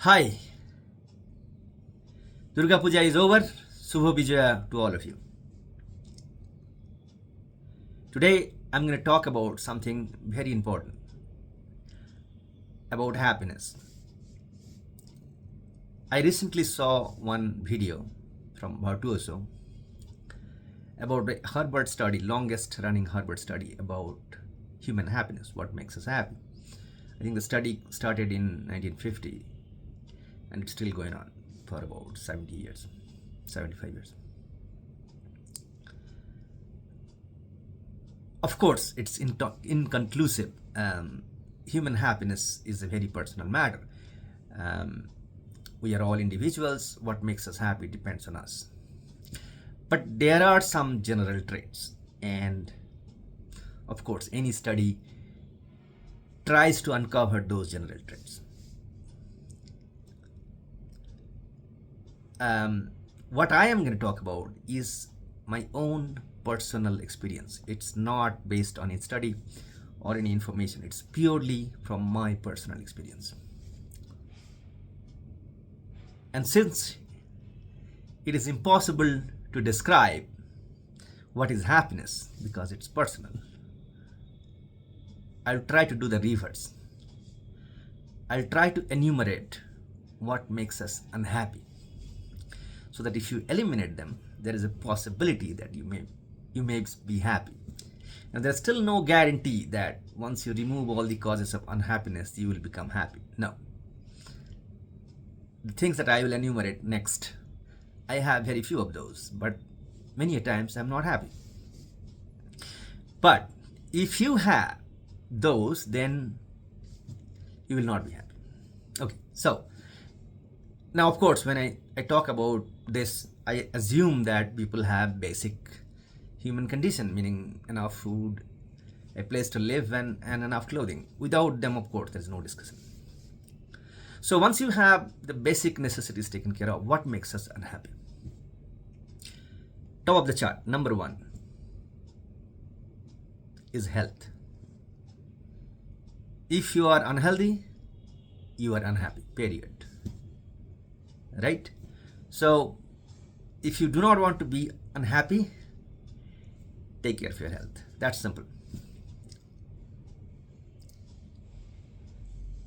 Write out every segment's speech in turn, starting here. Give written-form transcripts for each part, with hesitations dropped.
Hi, Durga Puja is over. Subho Vijaya to all of you. Today I'm going to talk about something very important about happiness. I recently saw one video from Virtuoso about a Harvard study, longest running Harvard study about human happiness, what makes us happy. I think the study started in 1950 and it's still going on for about 70 years, 75 years. Of course, it's inconclusive. Human happiness is a very personal matter. We are all individuals. What makes us happy depends on us. But there are some general traits, and of course, any study tries to uncover those general traits. What I am going to talk about is my own personal experience. It's not based on a study or any information. It's purely from my personal experience. And since it is impossible to describe what is happiness because it's personal, I'll try to do the reverse. I'll try to enumerate what makes us unhappy, so that if you eliminate them, there is a possibility that you may be happy. Now, there's still no guarantee that once you remove all the causes of unhappiness, you will become happy. No. The things that I will enumerate next, I have very few of those, but many a times I'm not happy. But if you have those, then you will not be happy. Okay, so now, of course, when I talk about this, I assume that people have basic human condition, meaning enough food, a place to live, and enough clothing. Without them, of course, there's no discussion. So once you have the basic necessities taken care of, what makes us unhappy? Top of the chart, number one is health. If you are unhealthy, you are unhappy, period. Right? So if you do not want to be unhappy, take care of your health. That's simple.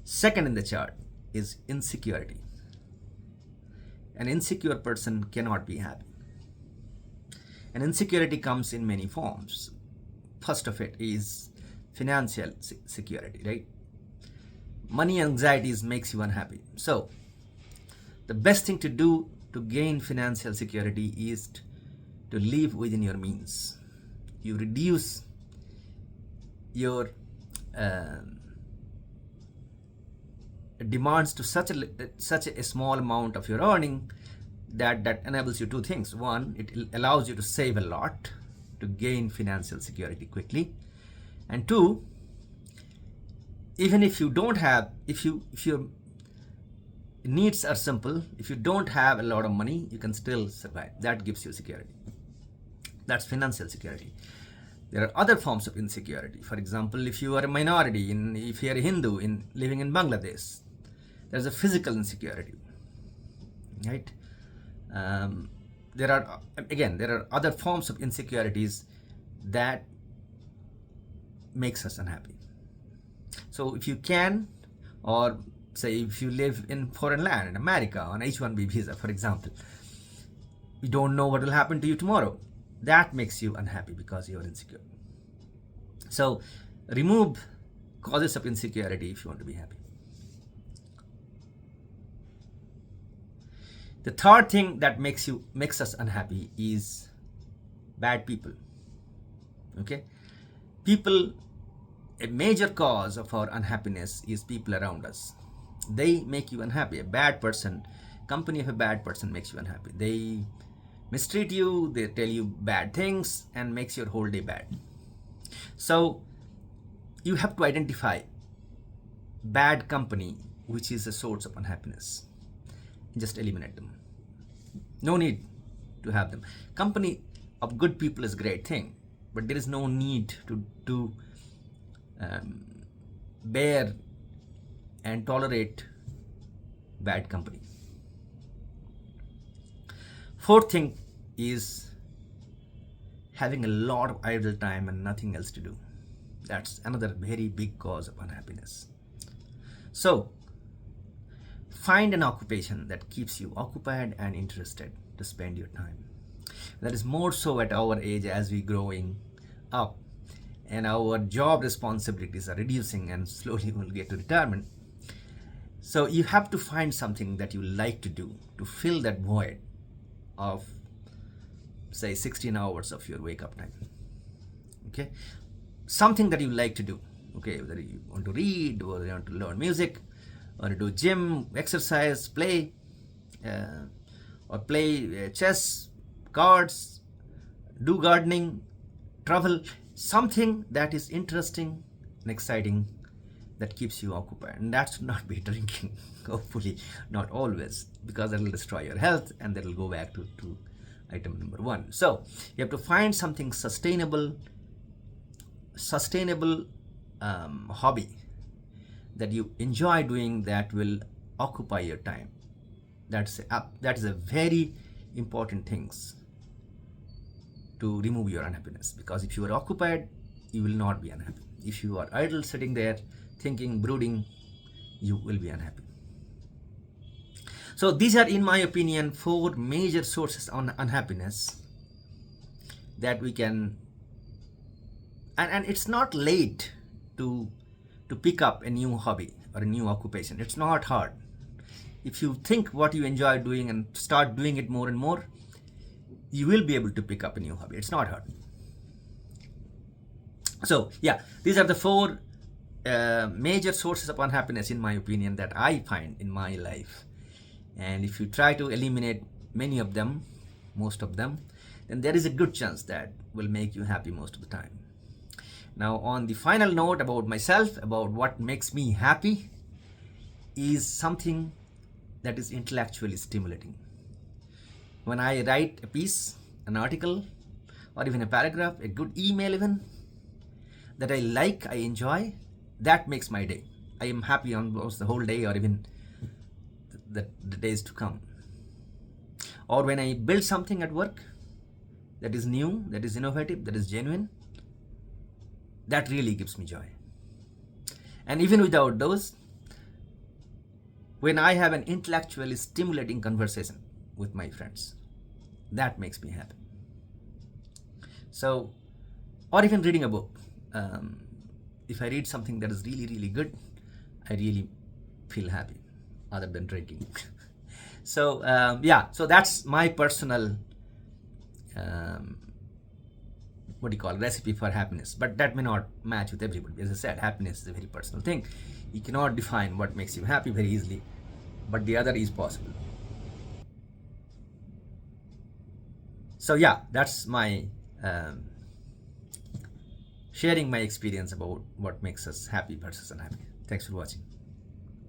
Second in the chart is insecurity. An insecure person cannot be happy. And insecurity comes in many forms. First of it is financial security, right? Money anxieties makes you unhappy. So the best thing to do to gain financial security is to live within your means. You reduce your demands to such a small amount of your earning that enables you two things. One, it allows you to save a lot to gain financial security quickly, and two, even if you don't have, if your needs are simple, if you don't have a lot of money, you can still survive. That gives you security. That's financial security. There are other forms of insecurity. For example, if you are a minority, if you are a Hindu living in Bangladesh, there's a physical insecurity, right? There are other forms of insecurities that makes us unhappy. So if you can, or say if you live in foreign land, in America, on H-1B visa, for example, you don't know what will happen to you tomorrow. That makes you unhappy because you're insecure. So remove causes of insecurity if you want to be happy. The third thing that makes us unhappy is bad people. Okay? People, a major cause of our unhappiness is people around us. They make you unhappy. A bad person, company of a bad person makes you unhappy. They mistreat you, they tell you bad things, and makes your whole day bad. So you have to identify bad company, which is a source of unhappiness. Just eliminate them. No need to have them. Company of good people is a great thing, but there is no need to bear and tolerate bad company. Fourth thing is having a lot of idle time and nothing else to do. That's another very big cause of unhappiness. So find an occupation that keeps you occupied and interested to spend your time. That is more so at our age as we growing up and our job responsibilities are reducing and slowly we'll get to retirement. So you have to find something that you like to do to fill that void of say 16 hours of your wake up time. Okay, something that you like to do. Okay, whether you want to read or you want to learn music or do gym, exercise, play or play chess, cards, do gardening, travel, something that is interesting and exciting that keeps you occupied. And that should not be drinking, hopefully not always, because that will destroy your health and that will go back to item number one. So you have to find something sustainable hobby that you enjoy doing that will occupy your time. That is a very important things to remove your unhappiness, because if you are occupied, you will not be unhappy. If you are idle sitting there thinking, brooding, you will be unhappy. So these are, in my opinion, 4 major sources on unhappiness that we can, and it's not late to pick up a new hobby or a new occupation. It's not hard. If you think what you enjoy doing and start doing it more and more, you will be able to pick up a new hobby. It's not hard. So yeah, these are the 4 major sources of unhappiness, in my opinion, that I find in my life. And if you try to eliminate many of them, most of them, then there is a good chance that will make you happy most of the time. Now, on the final note about myself, about what makes me happy, is something that is intellectually stimulating. When I write a piece, an article, or even a paragraph, a good email even, that I like, I enjoy, that makes my day. I am happy almost the whole day or even the days to come. Or when I build something at work that is new, that is innovative, that is genuine, that really gives me joy. And even without those, when I have an intellectually stimulating conversation with my friends, that makes me happy. So, or even reading a book. If I read something that is really, really good, I really feel happy, other than drinking. So yeah, so that's my personal recipe for happiness. But that may not match with everybody. As I said, happiness is a very personal thing. You cannot define what makes you happy very easily, but the other is possible. So yeah, that's my sharing my experience about what makes us happy versus unhappy. Thanks for watching.